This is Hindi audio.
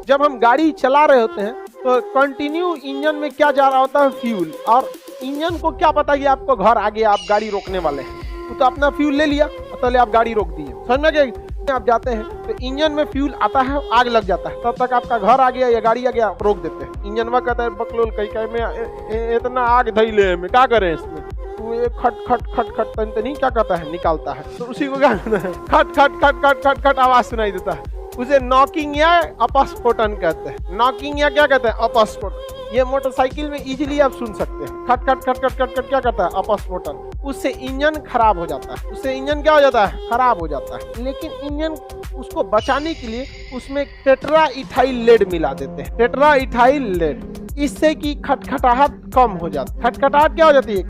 जब हम गाड़ी चला रहे होते हैं तो कंटिन्यू इंजन में क्या जा रहा होता है, फ्यूल। और इंजन को क्या पता कि आपको घर आ गया, आप गाड़ी रोकने वाले हैं, तो अपना फ्यूल ले लिया और पहले आप गाड़ी रोक दिए। समझ में गए? आप जाते हैं तो इंजन में फ्यूल आता है, आग लग जाता है, तब तक आपका घर आ गया या गाड़ी आ गया, आप रोक देते हैं। इंजनवा कहता है बकलोल कहीं में इतना आग धैले में क्या करें इसमें, तो खट खट खट खट तनी क्या कहता है, निकालता है। तो उसी को क्या कहते हैं, खट खट खट खट खट खट आवाज सुनाई देता है, उसे नॉकिंग या अपस्फोटन कहते हैं। नॉकिंग या क्या कहते हैं, अपस्फोटन। ये मोटरसाइकिल में इजीली आप सुन सकते हैं, खट खट खट खट खट खट क्या करता है, अपस्फोटन। उससे इंजन खराब हो जाता है, उससे इंजन क्या हो जाता है, खराब हो जाता है। लेकिन इंजन उसको बचाने के लिए उसमें टेट्रा इथाइल लेड मिला देते हैं, टेट्रा इथाइल लेड, इससे कि खटखटाहट कम हो जाती है। खटखटाहट क्या हो जाती है,